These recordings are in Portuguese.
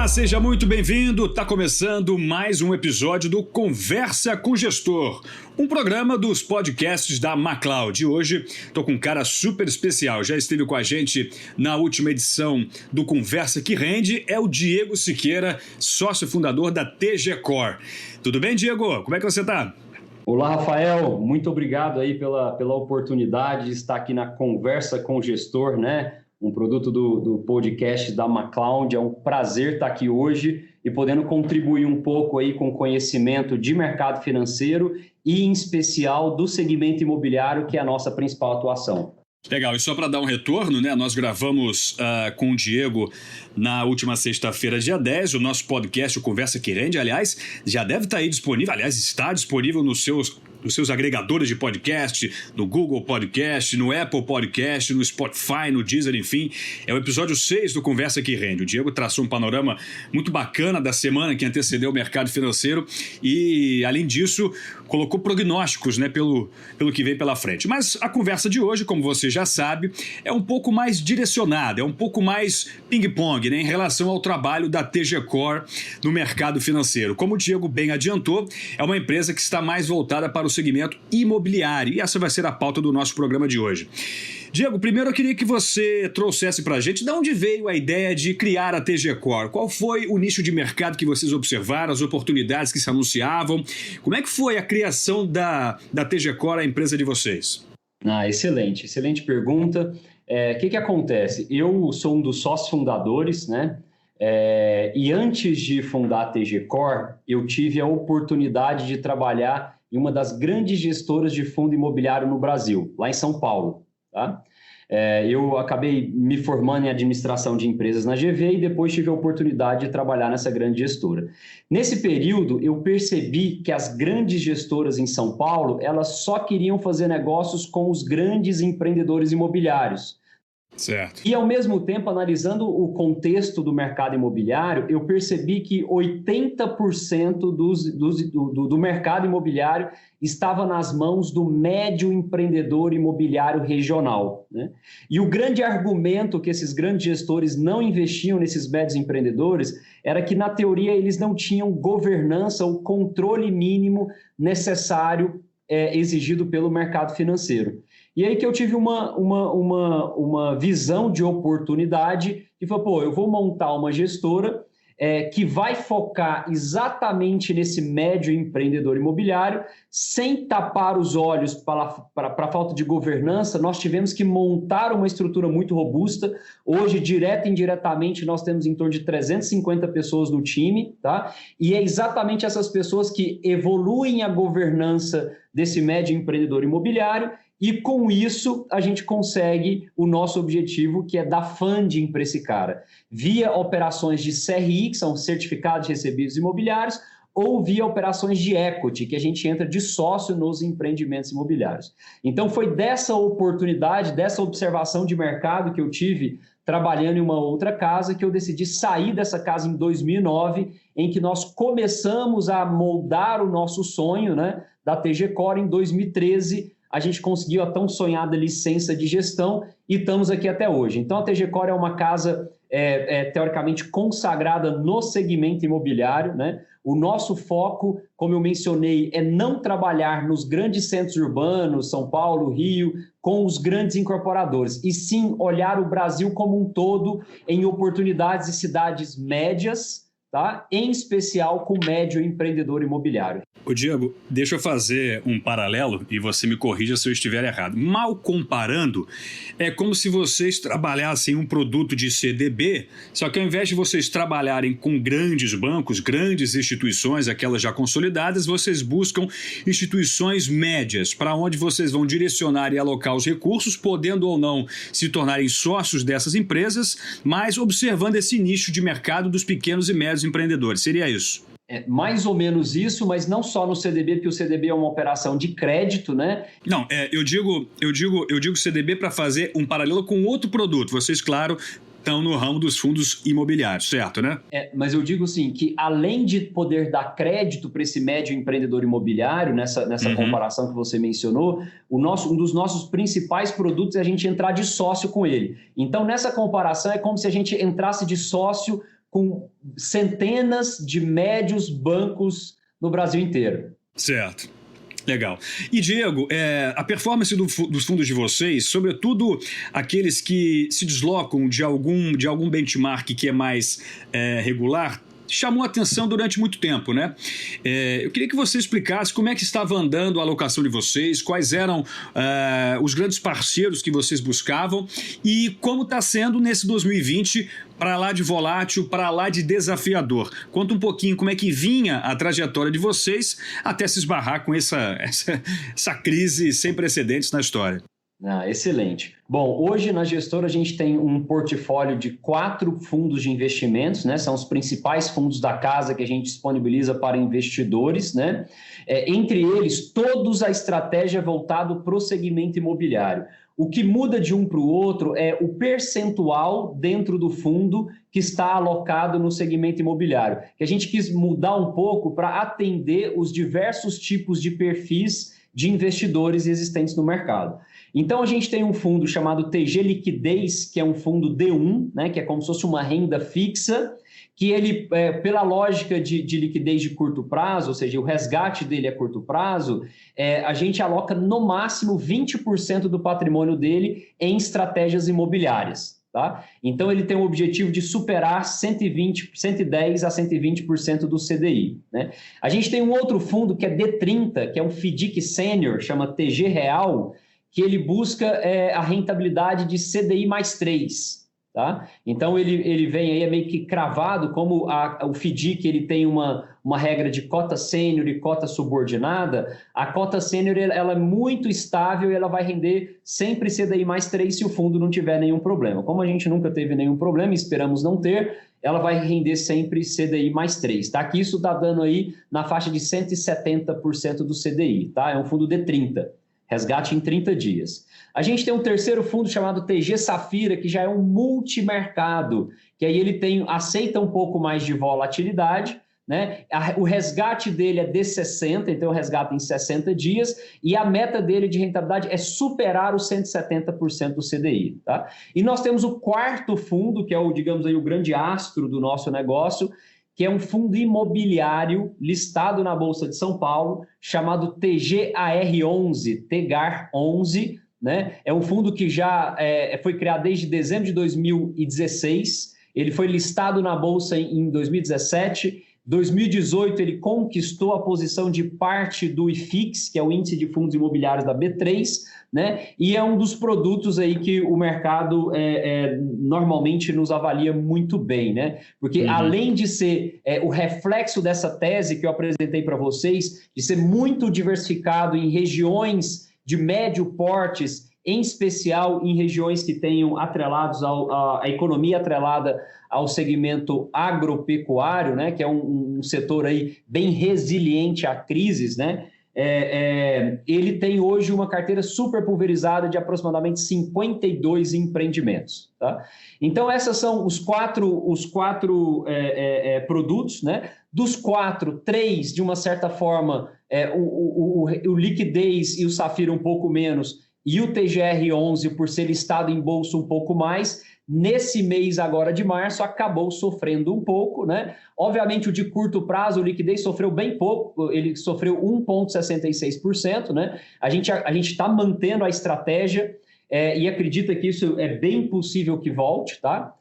Seja muito bem-vindo. Está começando mais um episódio do Conversa com Gestor, um programa dos podcasts da MacLeod. Hoje estou com um cara super especial. Já esteve com a gente na última edição do Conversa que Rende. É o Diego Siqueira, sócio fundador da TG Core. Tudo bem, Diego? Como é que você está? Olá, Rafael. Muito obrigado aí pela oportunidade de estar aqui na Conversa com Gestor, né? Um produto do podcast da MacLeod. É um prazer estar aqui hoje e podendo contribuir um pouco aí com conhecimento de mercado financeiro e, em especial, do segmento imobiliário, que é a nossa principal atuação. Legal, e só para dar um retorno, né? Nós gravamos com o Diego na última sexta-feira, dia 10, o nosso podcast, o Conversa que Rende, aliás, já deve estar aí disponível, está disponível nos seus agregadores de podcast, no Google Podcast, no Apple Podcast, no Spotify, no Deezer, enfim. É o episódio 6 do Conversa que Rende. O Diego traçou um panorama muito bacana da semana que antecedeu o mercado financeiro e, além disso, colocou prognósticos, né, pelo que vem pela frente. Mas a conversa de hoje, como você já sabe, é um pouco mais direcionada, é um pouco mais ping-pong, né, em relação ao trabalho da TG Core no mercado financeiro. Como o Diego bem adiantou, é uma empresa que está mais voltada para o segmento imobiliário, e essa vai ser a pauta do nosso programa de hoje. Diego, primeiro eu queria que você trouxesse para a gente de onde veio a ideia de criar a TG Core. Qual foi o nicho de mercado que vocês observaram, as oportunidades que se anunciavam? Como é que foi a criação da TG Core, a empresa de vocês? Excelente pergunta. O que acontece? Eu sou um dos sócios fundadores, né? E antes de fundar a TG Core, eu tive a oportunidade de trabalhar em uma das grandes gestoras de fundo imobiliário no Brasil, lá em São Paulo. Tá? Eu acabei me formando em administração de empresas na GV e depois tive a oportunidade de trabalhar nessa grande gestora. Nesse período, eu percebi que as grandes gestoras em São Paulo, elas só queriam fazer negócios com os grandes empreendedores imobiliários. Certo. E, ao mesmo tempo, analisando o contexto do mercado imobiliário, eu percebi que 80% do mercado imobiliário estava nas mãos do médio empreendedor imobiliário regional, né? E o grande argumento que esses grandes gestores não investiam nesses médios empreendedores era que, na teoria, eles não tinham governança ou controle mínimo necessário exigido pelo mercado financeiro. E aí que eu tive uma visão de oportunidade e falei, eu vou montar uma gestora que vai focar exatamente nesse médio empreendedor imobiliário, sem tapar os olhos para a falta de governança. Nós tivemos que montar uma estrutura muito robusta. Hoje, direta e indiretamente, nós temos em torno de 350 pessoas no time, tá? E é exatamente essas pessoas que evoluem a governança desse médio empreendedor imobiliário. E com isso, a gente consegue o nosso objetivo, que é dar funding para esse cara, via operações de CRI, que são certificados de recebidos imobiliários, ou via operações de equity, que a gente entra de sócio nos empreendimentos imobiliários. Então, foi dessa oportunidade, dessa observação de mercado que eu tive trabalhando em uma outra casa, que eu decidi sair dessa casa em 2009, em que nós começamos a moldar o nosso sonho, né, da TG Core. Em 2013, a gente conseguiu a tão sonhada licença de gestão e estamos aqui até hoje. Então, a TG Core é uma casa teoricamente consagrada no segmento imobiliário, né? O nosso foco, como eu mencionei, é não trabalhar nos grandes centros urbanos, São Paulo, Rio, com os grandes incorporadores, e sim olhar o Brasil como um todo em oportunidades e cidades médias, tá? Em especial com o médio empreendedor imobiliário. Ô Diego, deixa eu fazer um paralelo e você me corrija se eu estiver errado. Mal comparando, é como se vocês trabalhassem um produto de CDB, só que ao invés de vocês trabalharem com grandes bancos, grandes instituições, aquelas já consolidadas, vocês buscam instituições médias, para onde vocês vão direcionar e alocar os recursos, podendo ou não se tornarem sócios dessas empresas, mas observando esse nicho de mercado dos pequenos e médios empreendedores. Seria isso? É mais ou menos isso, mas não só no CDB, porque o CDB é uma operação de crédito, né? Não, eu digo CDB para fazer um paralelo com outro produto. Vocês, claro, estão no ramo dos fundos imobiliários, certo, né? Mas eu digo assim, que além de poder dar crédito para esse médio empreendedor imobiliário, nessa comparação que você mencionou, um dos nossos principais produtos é a gente entrar de sócio com ele. Então, nessa comparação, é como se a gente entrasse de sócio com centenas de médios bancos no Brasil inteiro. Certo. Legal. E, Diego, a performance dos fundos de vocês, sobretudo aqueles que se deslocam de algum benchmark que é mais regular, chamou a atenção durante muito tempo, né? Eu queria que você explicasse como é que estava andando a alocação de vocês, quais eram os grandes parceiros que vocês buscavam e como está sendo nesse 2020 para lá de volátil, para lá de desafiador. Conta um pouquinho como é que vinha a trajetória de vocês até se esbarrar com essa crise sem precedentes na história. Excelente. Bom, hoje na gestora a gente tem um portfólio de 4 fundos de investimentos, né? São os principais fundos da casa que a gente disponibiliza para investidores, né? Entre eles, todos a estratégia voltada para o segmento imobiliário. O que muda de um para o outro é o percentual dentro do fundo que está alocado no segmento imobiliário, que a gente quis mudar um pouco para atender os diversos tipos de perfis de investidores existentes no mercado. Então, a gente tem um fundo chamado TG Liquidez, que é um fundo D1, né, que é como se fosse uma renda fixa, que ele, pela lógica de liquidez de curto prazo, ou seja, o resgate dele a curto prazo, a gente aloca no máximo 20% do patrimônio dele em estratégias imobiliárias. Tá? Então, ele tem o objetivo de superar 110% a 120% do CDI. Né? A gente tem um outro fundo que é D30, que é um FDIC Sênior, chama TG Real, que ele busca a rentabilidade de CDI mais 3. Tá? Então, ele vem aí meio que cravado, como o FDIC ele tem uma regra de cota sênior e cota subordinada. A cota sênior ela é muito estável e ela vai render sempre CDI mais 3 se o fundo não tiver nenhum problema. Como a gente nunca teve nenhum problema e esperamos não ter, ela vai render sempre CDI mais 3. Tá? Que isso está dando aí na faixa de 170% do CDI. Tá? É um fundo D30. Resgate em 30 dias. A gente tem um terceiro fundo chamado TG Safira, que já é um multimercado, que aí ele aceita um pouco mais de volatilidade, né? O resgate dele é D60, então resgata em 60 dias, e a meta dele de rentabilidade é superar os 170% do CDI. Tá? E nós temos o quarto fundo, que é digamos aí, o grande astro do nosso negócio, que é um fundo imobiliário listado na Bolsa de São Paulo, chamado TGAR11, TGAR11, né? É um fundo que já foi criado desde dezembro de 2016, ele foi listado na Bolsa em 2017, 2018 ele conquistou a posição de parte do IFIX, que é o Índice de Fundos Imobiliários da B3, né? E é um dos produtos aí que o mercado normalmente nos avalia muito bem, né? Porque além de ser o reflexo dessa tese que eu apresentei para vocês, de ser muito diversificado em regiões de médio portes, em especial em regiões que tenham atrelados a economia atrelada ao segmento agropecuário, né? Que é um setor aí bem resiliente a crises, né? Ele tem hoje uma carteira super pulverizada de aproximadamente 52 empreendimentos. Tá? Então, esses são os quatro produtos, né? Dos 4, 3, de uma certa forma, o Liquidez e o Safira um pouco menos, e o TGR11, por ser listado em bolsa um pouco mais, nesse mês agora de março, acabou sofrendo um pouco, né? Obviamente, o de curto prazo, o Liquidez sofreu bem pouco, ele sofreu 1,66%, né? A gente está mantendo a estratégia e acredita que isso é bem possível que volte, tá?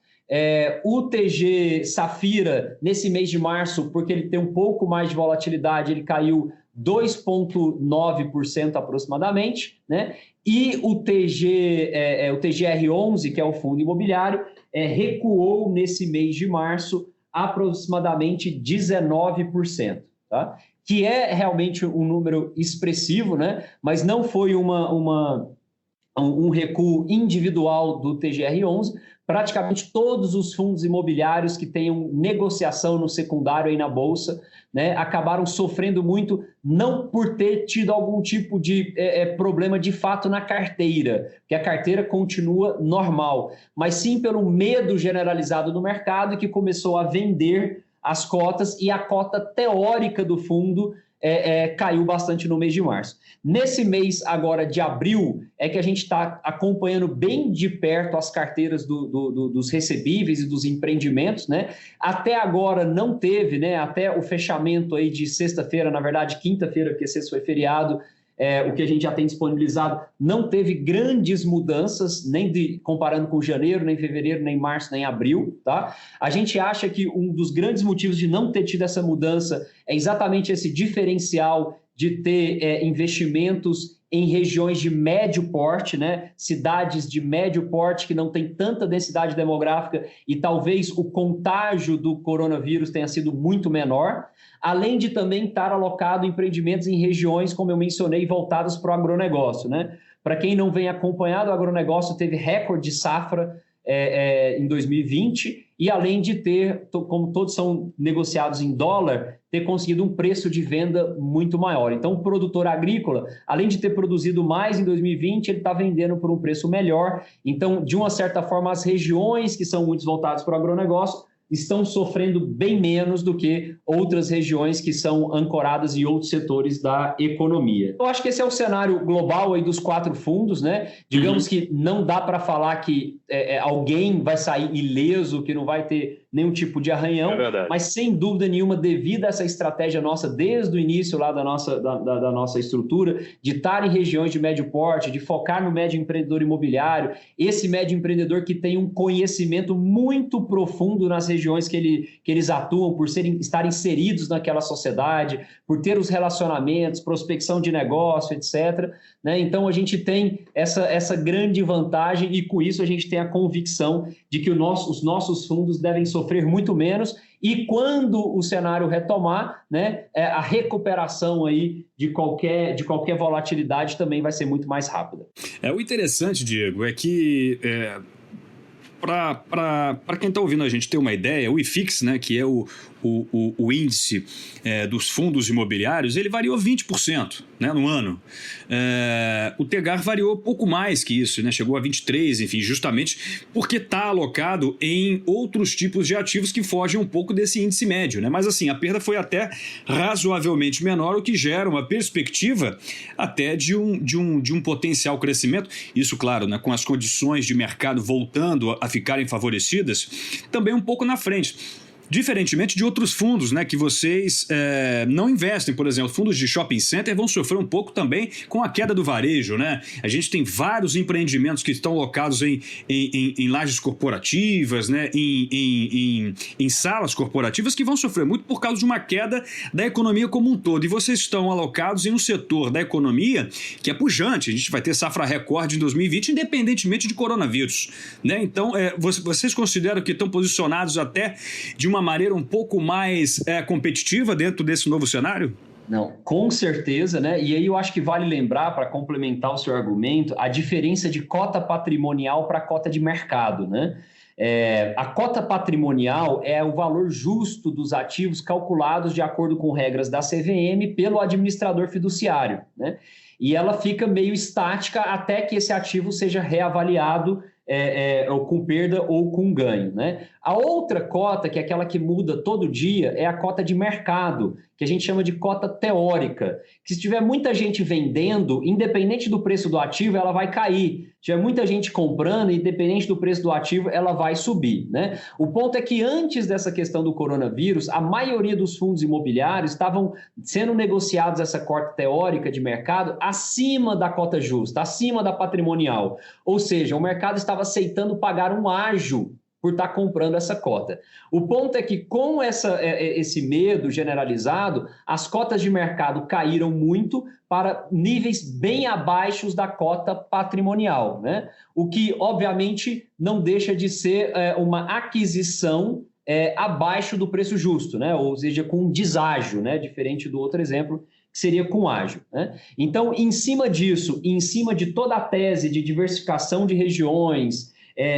O TG Safira, nesse mês de março, porque ele tem um pouco mais de volatilidade, ele caiu 2,9% aproximadamente, né? E o TGR11, que é o fundo imobiliário, recuou nesse mês de março aproximadamente 19%, tá? Que é realmente um número expressivo, né? Mas não foi um recuo individual do TGR11. Praticamente todos os fundos imobiliários que tenham negociação no secundário aí na Bolsa, né, acabaram sofrendo muito, não por ter tido algum tipo de problema de fato na carteira, que a carteira continua normal, mas sim pelo medo generalizado do mercado que começou a vender as cotas e a cota teórica do fundo caiu bastante no mês de março. Nesse mês agora de abril é que a gente está acompanhando bem de perto as carteiras dos recebíveis e dos empreendimentos, né? Até agora não teve, né? Até o fechamento aí de sexta-feira, na verdade quinta-feira, porque sexta foi feriado, o que a gente já tem disponibilizado não teve grandes mudanças, comparando com janeiro, nem fevereiro, nem março, nem abril, tá? A gente acha que um dos grandes motivos de não ter tido essa mudança é exatamente esse diferencial de ter investimentos em regiões de médio porte, né? Cidades de médio porte que não tem tanta densidade demográfica e talvez o contágio do coronavírus tenha sido muito menor, além de também estar alocado em empreendimentos em regiões, como eu mencionei, voltadas para o agronegócio, né? Para quem não vem acompanhado, o agronegócio teve recorde de safra em 2020 e além de ter, como todos são negociados em dólar, ter conseguido um preço de venda muito maior. Então, o produtor agrícola, além de ter produzido mais em 2020, ele está vendendo por um preço melhor. Então, de uma certa forma, as regiões que são muito voltadas para o agronegócio estão sofrendo bem menos do que outras regiões que são ancoradas em outros setores da economia. Eu acho que esse é o cenário global aí dos 4 fundos, né? Digamos que não dá para falar que alguém vai sair ileso, que não vai ter nenhum tipo de arranhão, mas sem dúvida nenhuma, devido a essa estratégia nossa desde o início lá da nossa estrutura, de estar em regiões de médio porte, de focar no médio empreendedor imobiliário, esse médio empreendedor que tem um conhecimento muito profundo nas regiões que eles atuam, por estar inseridos naquela sociedade, por ter os relacionamentos, prospecção de negócio, etc. Né? Então, a gente tem essa grande vantagem e, com isso, a gente tem a convicção de que os nossos fundos devem sofrer muito menos e, quando o cenário retomar, né, a recuperação aí de qualquer volatilidade também vai ser muito mais rápida. O interessante, Diego, é que... Para quem está ouvindo a gente ter uma ideia, o IFIX, né, que é o índice dos fundos imobiliários, ele variou 20%, né, no ano. O Tegar variou pouco mais que isso, né, chegou a 23%, enfim, justamente porque está alocado em outros tipos de ativos que fogem um pouco desse índice médio, né? Mas assim, a perda foi até razoavelmente menor, o que gera uma perspectiva até de um potencial crescimento. Isso, claro, né, com as condições de mercado voltando a ficarem favorecidas, também um pouco na frente. Diferentemente de outros fundos, né, que vocês não investem, por exemplo, fundos de shopping center vão sofrer um pouco também com a queda do varejo, né? A gente tem vários empreendimentos que estão alocados em lajes corporativas, né, em salas corporativas que vão sofrer muito por causa de uma queda da economia como um todo. E vocês estão alocados em um setor da economia que é pujante. A gente vai ter safra recorde em 2020, independentemente de coronavírus, né? Então, vocês consideram que estão posicionados até de uma maneira um pouco mais competitiva dentro desse novo cenário? Não, com certeza, né? E aí eu acho que vale lembrar, para complementar o seu argumento, a diferença de cota patrimonial para cota de mercado, né? A cota patrimonial é o valor justo dos ativos calculados de acordo com regras da CVM pelo administrador fiduciário, né? E ela fica meio estática até que esse ativo seja reavaliado ou com perda ou com ganho, né? A outra cota, que é aquela que muda todo dia, é a cota de mercado, que a gente chama de cota teórica, que se tiver muita gente vendendo, independente do preço do ativo, ela vai cair. Se tiver muita gente comprando, independente do preço do ativo, ela vai subir, né? O ponto é que antes dessa questão do coronavírus, a maioria dos fundos imobiliários estavam sendo negociados essa cota teórica de mercado acima da cota justa, acima da patrimonial. Ou seja, o mercado estava aceitando pagar um ágio por estar comprando essa cota. O ponto é que, com esse medo generalizado, as cotas de mercado caíram muito para níveis bem abaixo da cota patrimonial, né? O que, obviamente, não deixa de ser uma aquisição abaixo do preço justo, né? Ou seja, com um deságio, né? Diferente do outro exemplo, que seria com ágio, né? Então, em cima disso, em cima de toda a tese de diversificação de regiões,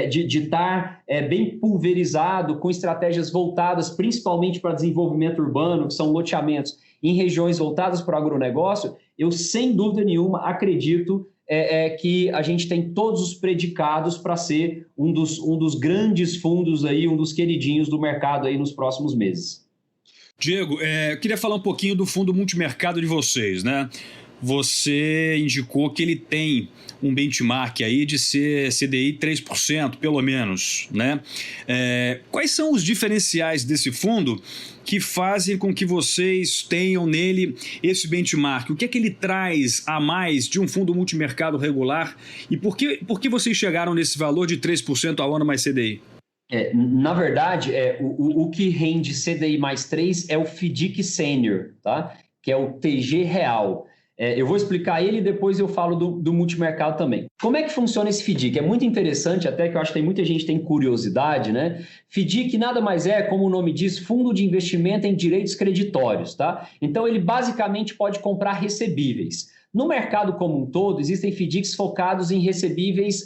de estar bem pulverizado, com estratégias voltadas principalmente para desenvolvimento urbano, que são loteamentos em regiões voltadas para o agronegócio, eu, sem dúvida nenhuma, acredito que a gente tem todos os predicados para ser um dos grandes fundos, aí, um dos queridinhos do mercado aí nos próximos meses. Diego, eu queria falar um pouquinho do fundo multimercado de vocês, né? Você indicou que ele tem um benchmark aí de ser CDI 3%, pelo menos, né? Quais são os diferenciais desse fundo que fazem com que vocês tenham nele esse benchmark? O que é que ele traz a mais de um fundo multimercado regular? E por que vocês chegaram nesse valor de 3% ao ano mais CDI? Na verdade, o que rende CDI mais 3 é o FDIC Sênior, tá? Que é o TG Real. Eu vou explicar ele e depois eu falo do multimercado também. Como é que funciona esse FDIC? É muito interessante, até que eu acho que muita gente tem curiosidade, né? FDIC nada mais é, como o nome diz, Fundo de Investimento em Direitos Creditórios, tá? Então ele basicamente pode comprar recebíveis. No mercado como um todo, existem FDICs focados em recebíveis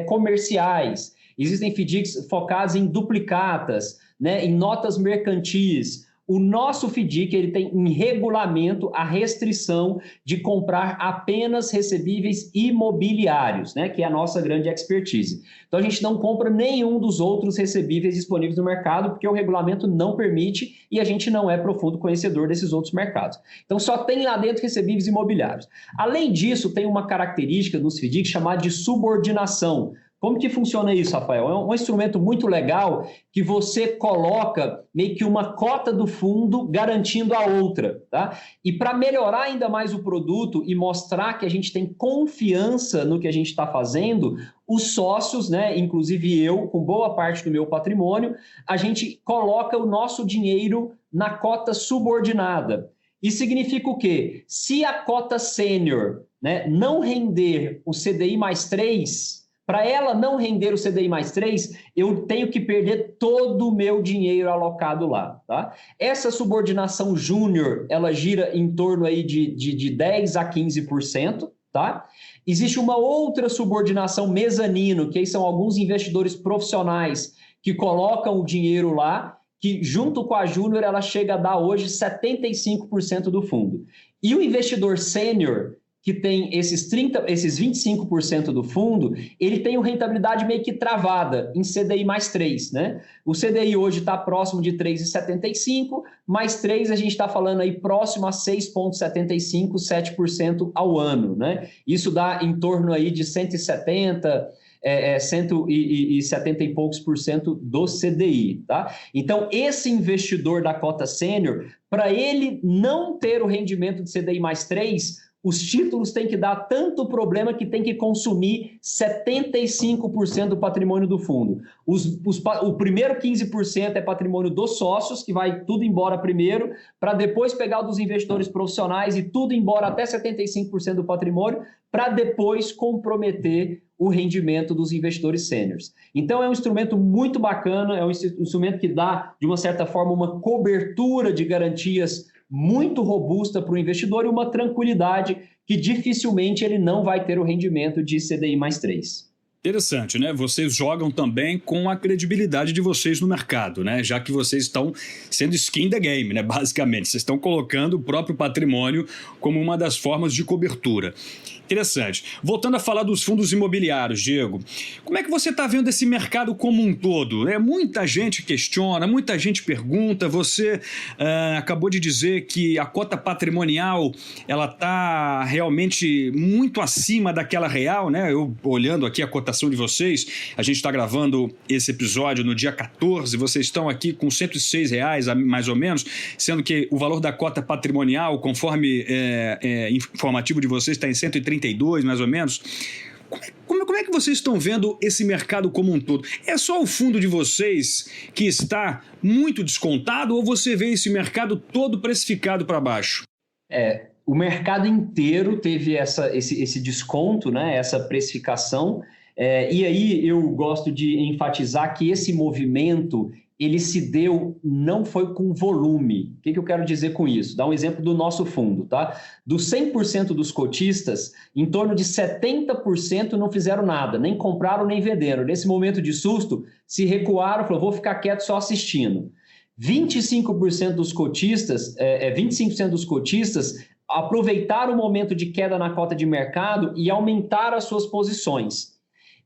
comerciais, existem FDICs focados em duplicatas, né, em notas mercantis. O nosso FDIC ele tem em regulamento a restrição de comprar apenas recebíveis imobiliários, né, que é a nossa grande expertise. Então, a gente não compra nenhum dos outros recebíveis disponíveis no mercado, porque o regulamento não permite e a gente não é profundo conhecedor desses outros mercados. Então, só tem lá dentro recebíveis imobiliários. Além disso, tem uma característica nos FDICs chamada de subordinação. Como que funciona isso, Rafael? É um instrumento muito legal que você coloca meio que uma cota do fundo garantindo a outra, tá? E para melhorar ainda mais o produto e mostrar que a gente tem confiança no que a gente está fazendo, os sócios, né, inclusive eu, com boa parte do meu patrimônio, a gente coloca o nosso dinheiro na cota subordinada. Isso significa o quê? Se a cota sênior, né, não render o CDI mais 3... Para ela não render o CDI mais 3, eu tenho que perder todo o meu dinheiro alocado lá, tá? Essa subordinação júnior, ela gira em torno aí de 10% a 15%, tá? Existe uma outra subordinação mezanino, que aí são alguns investidores profissionais que colocam o dinheiro lá, que junto com a júnior ela chega a dar hoje 75% do fundo. E o investidor sênior, que tem esses 25% do fundo, ele tem uma rentabilidade meio que travada em CDI mais 3, né? O CDI hoje está próximo de 3,75, mais 3 a gente está falando aí próximo a 6,75, 7% ao ano, né? Isso dá em torno aí de 170 e poucos por cento do CDI, tá? Então, esse investidor da cota sênior, para ele não ter o rendimento de CDI mais 3, os títulos têm que dar tanto problema que tem que consumir 75% do patrimônio do fundo. O primeiro 15% é patrimônio dos sócios, que vai tudo embora primeiro, para depois pegar o dos investidores profissionais e tudo embora até 75% do patrimônio, para depois comprometer o rendimento dos investidores sêniores. Então, é um instrumento muito bacana, é um instrumento que dá, de uma certa forma, uma cobertura de garantias muito robusta para o investidor e uma tranquilidade que dificilmente ele não vai ter o rendimento de CDI mais 3. Interessante, né? Vocês jogam também com a credibilidade de vocês no mercado, né? Já que vocês estão sendo skin the game, né? Basicamente, vocês estão colocando o próprio patrimônio como uma das formas de cobertura. Interessante. Voltando a falar dos fundos imobiliários, Diego, como é que você está vendo esse mercado como um todo? Muita gente questiona, muita gente pergunta. Você acabou de dizer que a cota patrimonial ela está realmente muito acima daquela real, né? Eu olhando aqui a cotação de vocês, a gente está gravando esse episódio no dia 14, vocês estão aqui com R$106 mais ou menos, sendo que o valor da cota patrimonial, conforme informativo de vocês, está em 132 mais ou menos. Como é que vocês estão vendo esse mercado como um todo? É só o fundo de vocês que está muito descontado ou você vê esse mercado todo precificado para baixo? O mercado inteiro teve esse desconto, né, essa precificação, e aí eu gosto de enfatizar que esse movimento ele se deu, não foi com volume. O que eu quero dizer com isso? Dá um exemplo do nosso fundo, tá? Dos 100% dos cotistas, em torno de 70% não fizeram nada, nem compraram nem venderam. Nesse momento de susto, se recuaram, falaram, vou ficar quieto só assistindo. 25% dos cotistas, 25% dos cotistas aproveitaram o momento de queda na cota de mercado e aumentaram as suas posições.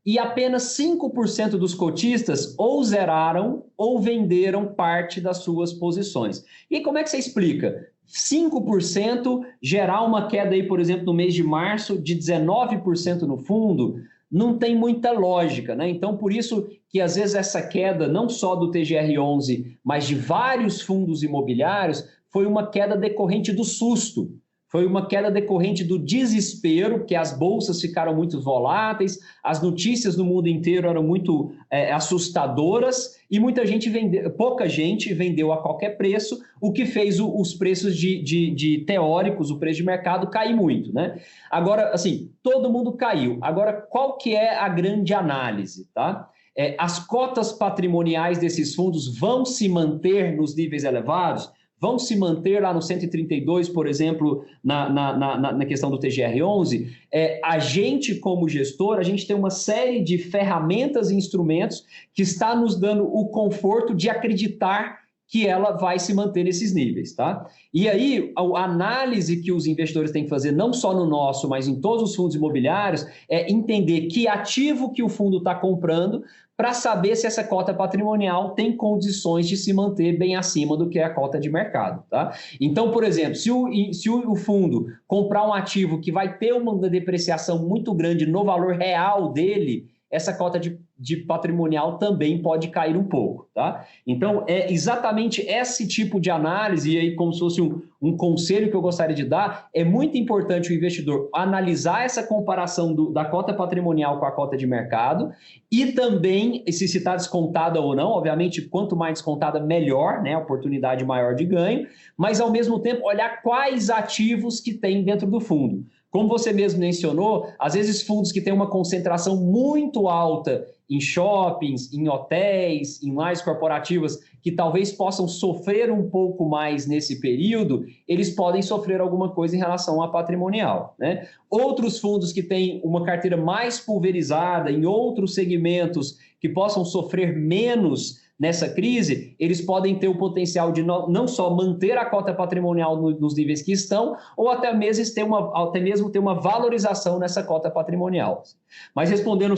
e apenas 5% dos cotistas ou zeraram ou venderam parte das suas posições. E como é que você explica? 5% gerar uma queda aí, por exemplo, no mês de março de 19% no fundo, não tem muita lógica, né? Então, por isso que às vezes essa queda, não só do TGR11, mas de vários fundos imobiliários, foi uma queda decorrente do susto. Foi uma queda decorrente do desespero, porque as bolsas ficaram muito voláteis, as notícias no mundo inteiro eram muito assustadoras e pouca gente vendeu a qualquer preço, o que fez os preços de teóricos, o preço de mercado, cair muito, né? Agora, assim, todo mundo caiu. Agora, qual que é a grande análise, tá? As cotas patrimoniais desses fundos vão se manter nos níveis elevados? Vão se manter lá no 132, por exemplo, na questão do TGR11? A gente, como gestor, a gente tem uma série de ferramentas e instrumentos que está nos dando o conforto de acreditar que ela vai se manter nesses níveis, tá? E aí, a análise que os investidores têm que fazer, não só no nosso, mas em todos os fundos imobiliários, é entender que ativo que o fundo está comprando para saber se essa cota patrimonial tem condições de se manter bem acima do que é a cota de mercado, tá? Então, por exemplo, se o fundo comprar um ativo que vai ter uma depreciação muito grande no valor real dele, essa cota de patrimonial também pode cair um pouco, tá? Então, é exatamente esse tipo de análise, e aí como se fosse um conselho que eu gostaria de dar, é muito importante o investidor analisar essa comparação da cota patrimonial com a cota de mercado e também, se está descontada ou não, obviamente, quanto mais descontada, melhor, né? Oportunidade maior de ganho, mas ao mesmo tempo olhar quais ativos que tem dentro do fundo. Como você mesmo mencionou, às vezes fundos que têm uma concentração muito alta em shoppings, em hotéis, em lajes corporativas, que talvez possam sofrer um pouco mais nesse período, eles podem sofrer alguma coisa em relação a patrimonial, né? Outros fundos que têm uma carteira mais pulverizada em outros segmentos que possam sofrer menos nessa crise, eles podem ter o potencial de não só manter a cota patrimonial nos níveis que estão, ou até mesmo ter uma valorização nessa cota patrimonial. Mas respondendo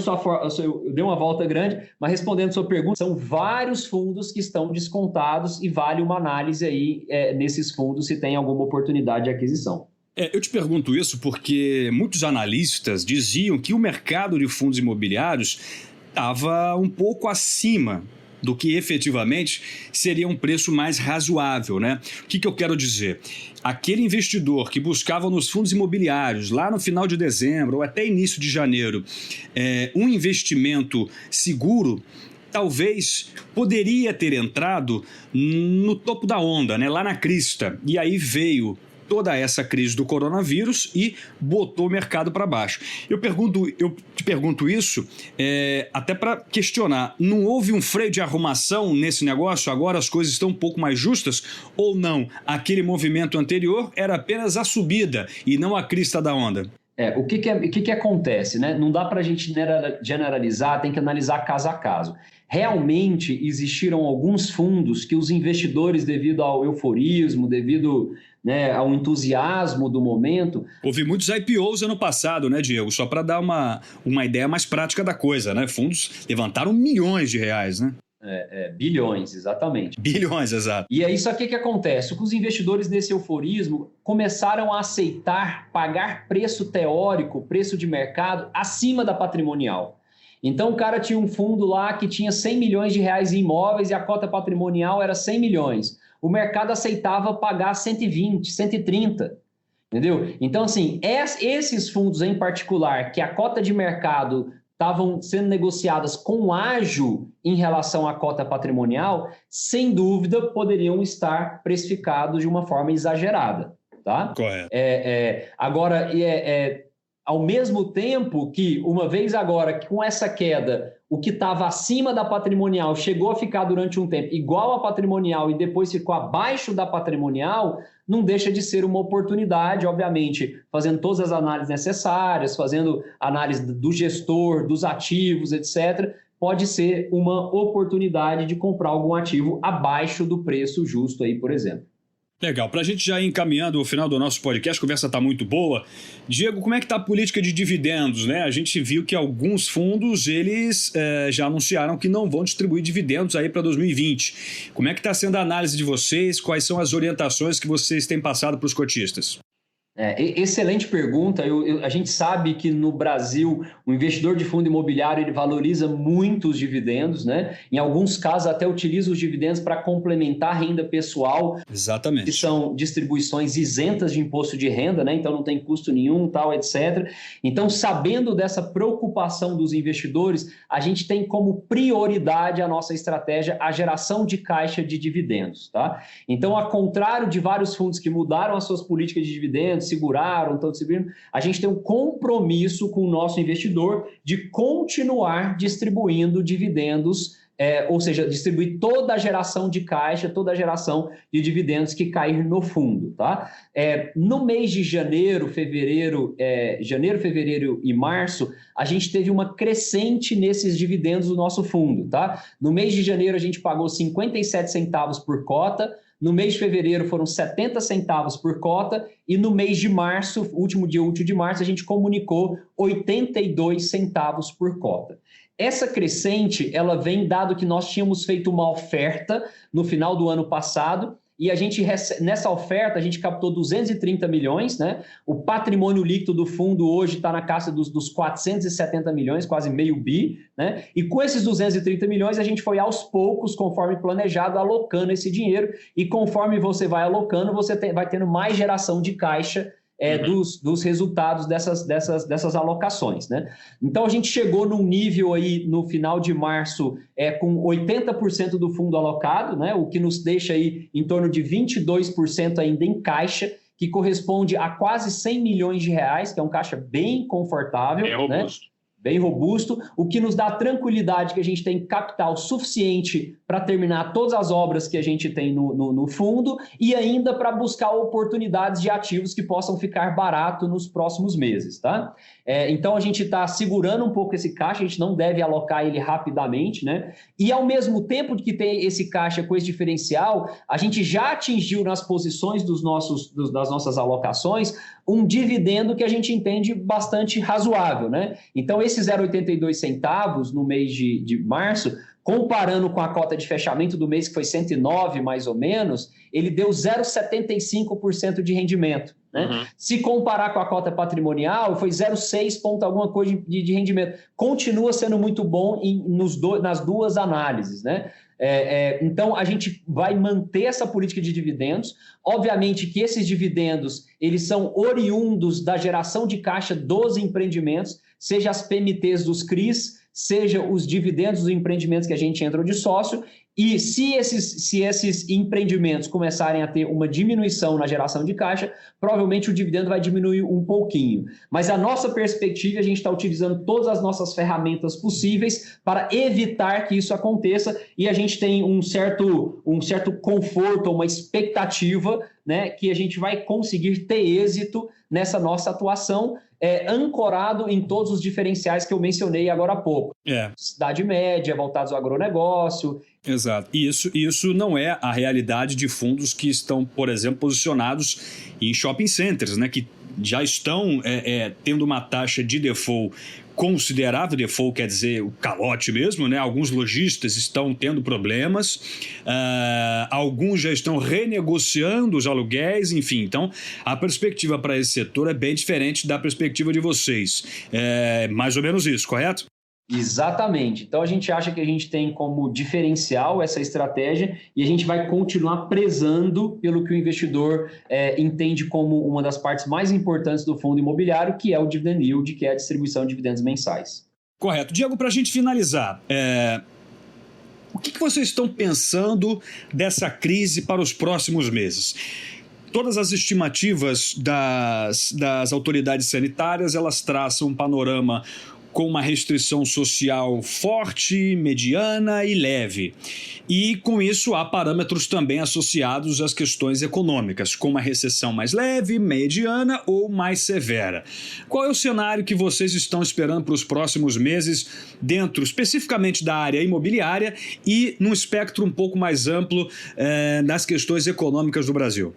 eu dei uma volta grande, mas respondendo sua pergunta, são vários fundos que estão descontados e vale uma análise aí nesses fundos se tem alguma oportunidade de aquisição. Eu te pergunto isso porque muitos analistas diziam que o mercado de fundos imobiliários estava um pouco acima do que efetivamente seria um preço mais razoável, né? O que eu quero dizer? Aquele investidor que buscava nos fundos imobiliários, lá no final de dezembro ou até início de janeiro, um investimento seguro, talvez poderia ter entrado no topo da onda, né? Lá na crista, e aí veio toda essa crise do coronavírus e botou o mercado para baixo. Eu te pergunto isso até para questionar, não houve um freio de arrumação nesse negócio? Agora as coisas estão um pouco mais justas ou não? Aquele movimento anterior era apenas a subida e não a crista da onda? O que acontece, né? Não dá para a gente generalizar, tem que analisar caso a caso. Realmente existiram alguns fundos que os investidores, devido ao euforismo, devido, né, ao entusiasmo do momento... Houve muitos IPOs ano passado, né, Diego? Só para dar uma ideia mais prática da coisa, né? Fundos levantaram milhões de reais, né? Bilhões, exatamente. Bilhões, exato. E aí, só que acontece? Os investidores nesse euforismo começaram a aceitar pagar preço teórico, preço de mercado, acima da patrimonial. Então, o cara tinha um fundo lá que tinha 100 milhões de reais em imóveis e a cota patrimonial era 100 milhões. O mercado aceitava pagar 120, 130, entendeu? Então, assim, esses fundos em particular, que a cota de mercado estavam sendo negociadas com ágio em relação à cota patrimonial, sem dúvida poderiam estar precificados de uma forma exagerada, tá? Correto. Agora, ao mesmo tempo que, uma vez agora, com essa queda, o que estava acima da patrimonial chegou a ficar durante um tempo igual à patrimonial e depois ficou abaixo da patrimonial, não deixa de ser uma oportunidade, obviamente, fazendo todas as análises necessárias, fazendo análise do gestor, dos ativos, etc., pode ser uma oportunidade de comprar algum ativo abaixo do preço justo aí, por exemplo. Legal, para a gente já ir encaminhando o final do nosso podcast, a conversa está muito boa. Diego, como é que está a política de dividendos, né? A gente viu que alguns fundos, eles já anunciaram que não vão distribuir dividendos aí para 2020. Como é que está sendo a análise de vocês? Quais são as orientações que vocês têm passado para os cotistas? Excelente pergunta. A gente sabe que no Brasil o investidor de fundo imobiliário ele valoriza muito os dividendos, né? Em alguns casos até utiliza os dividendos para complementar a renda pessoal. Exatamente. Que são distribuições isentas de imposto de renda, né? Então não tem custo nenhum, tal, etc. Então, sabendo dessa preocupação dos investidores, a gente tem como prioridade a nossa estratégia a geração de caixa de dividendos, tá? Então, ao contrário de vários fundos que mudaram as suas políticas de dividendos, seguraram, estão distribuindo, a gente tem um compromisso com o nosso investidor de continuar distribuindo dividendos, ou seja, distribuir toda a geração de caixa, toda a geração de dividendos que cair no fundo, tá? No mês de janeiro, fevereiro e março, a gente teve uma crescente nesses dividendos do nosso fundo, tá? No mês de janeiro, a gente pagou 57 centavos por cota. No mês de fevereiro foram 70 centavos por cota e no mês de março, último dia útil de março, a gente comunicou 82 centavos por cota. Essa crescente, ela vem dado que nós tínhamos feito uma oferta no final do ano passado e nessa oferta a gente captou 230 milhões, né? O patrimônio líquido do fundo hoje está na casa dos 470 milhões, quase meio bi, né? E com esses 230 milhões a gente foi aos poucos, conforme planejado, alocando esse dinheiro e conforme você vai alocando, você vai tendo mais geração de caixa dos resultados dessas alocações, né? Então, a gente chegou num nível aí no final de março com 80% do fundo alocado, né? O que nos deixa aí em torno de 22% ainda em caixa, que corresponde a quase 100 milhões de reais, que é um caixa bem confortável, né? Bem robusto, o que nos dá tranquilidade que a gente tem capital suficiente para terminar todas as obras que a gente tem no fundo e ainda para buscar oportunidades de ativos que possam ficar barato nos próximos meses, tá? Então, a gente está segurando um pouco esse caixa, a gente não deve alocar ele rapidamente, né? E, ao mesmo tempo que tem esse caixa com esse diferencial, a gente já atingiu nas posições das nossas alocações um dividendo que a gente entende bastante razoável, né? Então, esses 0,82 centavos no mês de março, comparando com a cota de fechamento do mês, que foi 109 mais ou menos, ele deu 0,75% de rendimento, né? Uhum. Se comparar com a cota patrimonial, foi 0,6 ponto alguma coisa de rendimento. Continua sendo muito bom nas duas análises, né? Então, a gente vai manter essa política de dividendos. Obviamente que esses dividendos, eles são oriundos da geração de caixa dos empreendimentos, seja as PMTs dos CRIs, seja os dividendos dos empreendimentos que a gente entrou de sócio. E se esses empreendimentos começarem a ter uma diminuição na geração de caixa, provavelmente o dividendo vai diminuir um pouquinho. Mas a nossa perspectiva, a gente está utilizando todas as nossas ferramentas possíveis para evitar que isso aconteça e a gente tem um certo conforto, uma expectativa, né, que a gente vai conseguir ter êxito nessa nossa atuação, ancorado em todos os diferenciais que eu mencionei agora há pouco. Cidade média, voltados ao agronegócio. Exato. E isso não é a realidade de fundos que estão, por exemplo, posicionados em shopping centers, né, que já estão tendo uma taxa de default considerável. Default quer dizer o calote mesmo, né? Alguns lojistas estão tendo problemas, alguns já estão renegociando os aluguéis, enfim. Então, a perspectiva para esse setor é bem diferente da perspectiva de vocês. Mais ou menos isso, correto? Exatamente. Então, a gente acha que a gente tem como diferencial essa estratégia e a gente vai continuar prezando pelo que o investidor entende como uma das partes mais importantes do fundo imobiliário, que é o dividend yield, que é a distribuição de dividendos mensais. Correto. Diego, para a gente finalizar, o que vocês estão pensando dessa crise para os próximos meses? Todas as estimativas das autoridades sanitárias, elas traçam um panorama com uma restrição social forte, mediana e leve. E, com isso, há parâmetros também associados às questões econômicas, com uma recessão mais leve, mediana ou mais severa. Qual é o cenário que vocês estão esperando para os próximos meses, dentro especificamente da área imobiliária e num espectro um pouco mais amplo das questões econômicas do Brasil?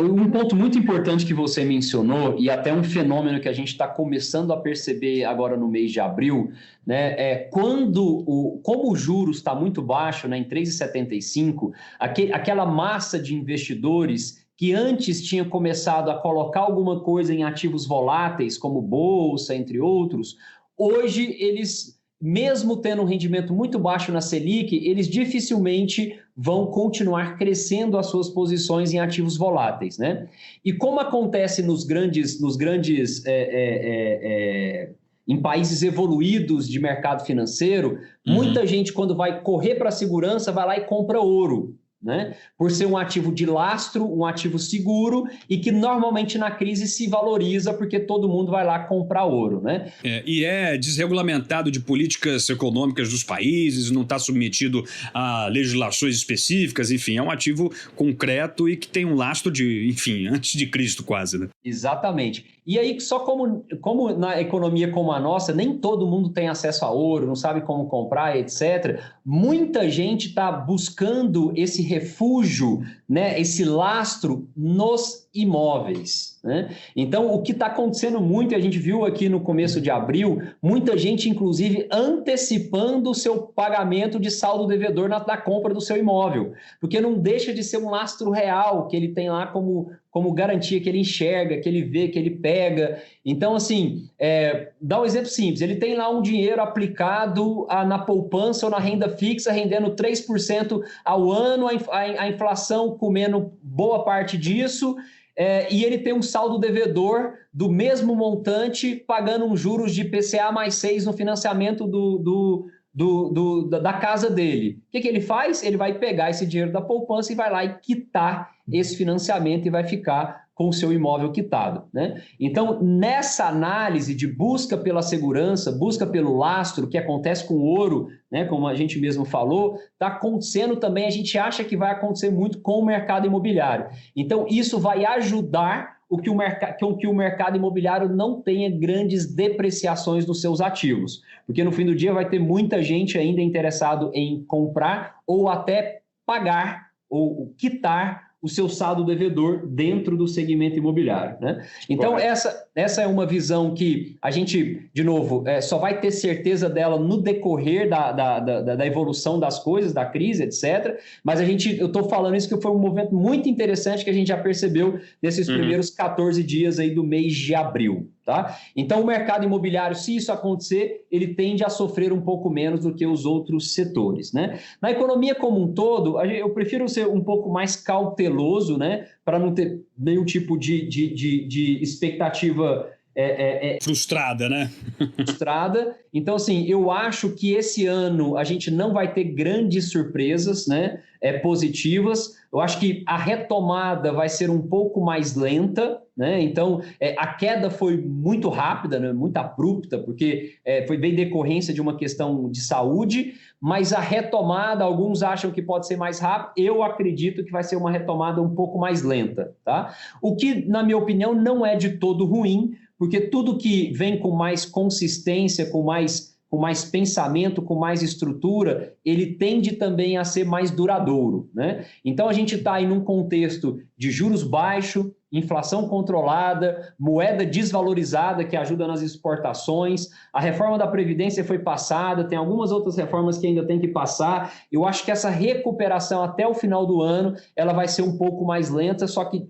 Um ponto muito importante que você mencionou, e até um fenômeno que a gente está começando a perceber agora no mês de abril, né, como o juros está muito baixo, né, em 3,75, aquela massa de investidores que antes tinha começado a colocar alguma coisa em ativos voláteis, como bolsa, entre outros, hoje eles, mesmo tendo um rendimento muito baixo na Selic, eles dificilmente vão continuar crescendo as suas posições em ativos voláteis, né? E como acontece em países evoluídos de mercado financeiro, muita gente, quando vai correr para a segurança, vai lá e compra ouro, né? Por ser um ativo de lastro, um ativo seguro e que normalmente na crise se valoriza porque todo mundo vai lá comprar ouro, né? E é desregulamentado de políticas econômicas dos países, não está submetido a legislações específicas, enfim, é um ativo concreto e que tem um lastro de, enfim, antes de Cristo quase, né? Exatamente. E aí, só como na economia como a nossa, nem todo mundo tem acesso a ouro, não sabe como comprar, etc. Muita gente está buscando esse refúgio, né, esse lastro nos imóveis, né? Então, o que está acontecendo muito, e a gente viu aqui no começo de abril, muita gente, inclusive, antecipando o seu pagamento de saldo devedor na compra do seu imóvel, porque não deixa de ser um lastro real que ele tem lá como garantia, que ele enxerga, que ele vê, que ele pega. Então, assim, dá um exemplo simples, ele tem lá um dinheiro aplicado na poupança ou na renda fixa, rendendo 3% ao ano, a inflação comendo boa parte disso, e ele tem um saldo devedor do mesmo montante, pagando uns juros de IPCA mais 6 no financiamento da casa dele. O que ele faz? Ele vai pegar esse dinheiro da poupança e vai lá e quitar esse financiamento e vai ficar com o seu imóvel quitado, né? Então, nessa análise de busca pela segurança, busca pelo lastro, que acontece com o ouro, né, como a gente mesmo falou, está acontecendo também, a gente acha que vai acontecer muito com o mercado imobiliário. Então, isso vai ajudar que o mercado imobiliário não tenha grandes depreciações dos seus ativos, porque no fim do dia vai ter muita gente ainda interessado em comprar ou até pagar ou quitar o seu saldo devedor dentro do segmento imobiliário, né? Então, essa é uma visão que a gente, de novo, só vai ter certeza dela no decorrer da evolução das coisas, da crise, etc. Mas eu estou falando isso que foi um movimento muito interessante que a gente já percebeu nesses primeiros 14 dias aí do mês de abril. Tá? Então, o mercado imobiliário, se isso acontecer, ele tende a sofrer um pouco menos do que os outros setores, né? Na economia como um todo, eu prefiro ser um pouco mais cauteloso, né? Para não ter nenhum tipo de expectativa frustrada, né? Frustrada. Então, assim, eu acho que esse ano a gente não vai ter grandes surpresas, né, positivas. Eu acho que a retomada vai ser um pouco mais lenta, né? Então, a queda foi muito rápida, né, muito abrupta, porque foi bem decorrência de uma questão de saúde, mas a retomada, alguns acham que pode ser mais rápida, eu acredito que vai ser uma retomada um pouco mais lenta, tá? O que, na minha opinião, não é de todo ruim, porque tudo que vem com mais consistência, com mais pensamento, com mais estrutura, ele tende também a ser mais duradouro, né? Então, a gente está aí num contexto de juros baixos, inflação controlada, moeda desvalorizada que ajuda nas exportações, a reforma da Previdência foi passada, tem algumas outras reformas que ainda tem que passar. Eu acho que essa recuperação até o final do ano, ela vai ser um pouco mais lenta, só que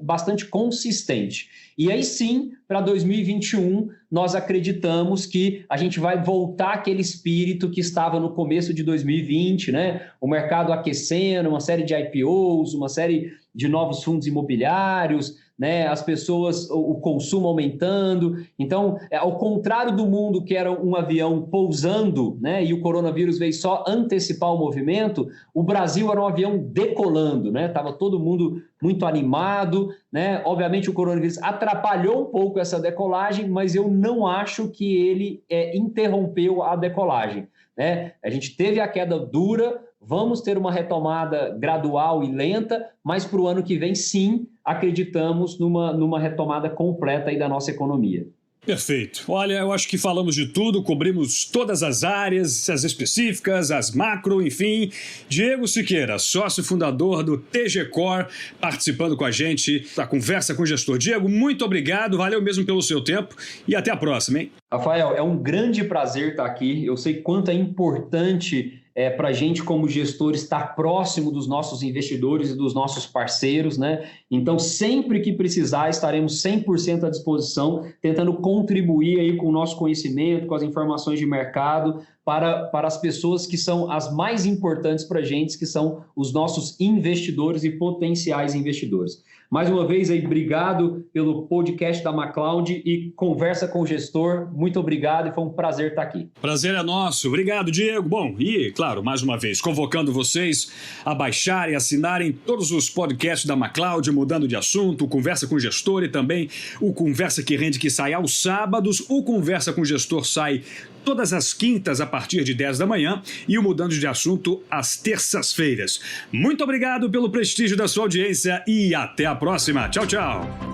bastante consistente. E aí sim, para 2021, nós acreditamos que a gente vai voltar àquele espírito que estava no começo de 2020, né? O mercado aquecendo, uma série de IPOs, uma série de novos fundos imobiliários, né? As pessoas, o consumo aumentando. Então, ao contrário do mundo que era um avião pousando, né? E o coronavírus veio só antecipar o movimento, o Brasil era um avião decolando, né? Estava todo mundo muito animado, né? Obviamente o coronavírus atrapalhou um pouco essa decolagem, mas eu não acho que ele interrompeu a decolagem, né? A gente teve a queda dura, vamos ter uma retomada gradual e lenta, mas para o ano que vem, sim, acreditamos numa retomada completa aí da nossa economia. Perfeito. Olha, eu acho que falamos de tudo, cobrimos todas as áreas, as específicas, as macro, enfim. Diego Siqueira, sócio fundador do TG Core, participando com a gente da Conversa com o Gestor. Diego, muito obrigado, valeu mesmo pelo seu tempo e até a próxima, hein? Rafael, é um grande prazer estar aqui. Eu sei quanto é importante para a gente, como gestor, estar próximo dos nossos investidores e dos nossos parceiros, né? Então, sempre que precisar, estaremos 100% à disposição, tentando contribuir aí com o nosso conhecimento, com as informações de mercado, para as pessoas que são as mais importantes para a gente, que são os nossos investidores e potenciais investidores. Mais uma vez, aí, obrigado pelo podcast da McCloud e Conversa com o Gestor. Muito obrigado e foi um prazer estar aqui. Prazer é nosso. Obrigado, Diego. Bom, e, claro, mais uma vez, convocando vocês a baixarem e assinarem todos os podcasts da McCloud, mudando de assunto, o Conversa com o Gestor e também o Conversa que Rende, que sai aos sábados. O Conversa com o Gestor sai todas as quintas a partir de 10 da manhã e o Mudando de Assunto às terças-feiras. Muito obrigado pelo prestígio da sua audiência e até a próxima. Tchau, tchau.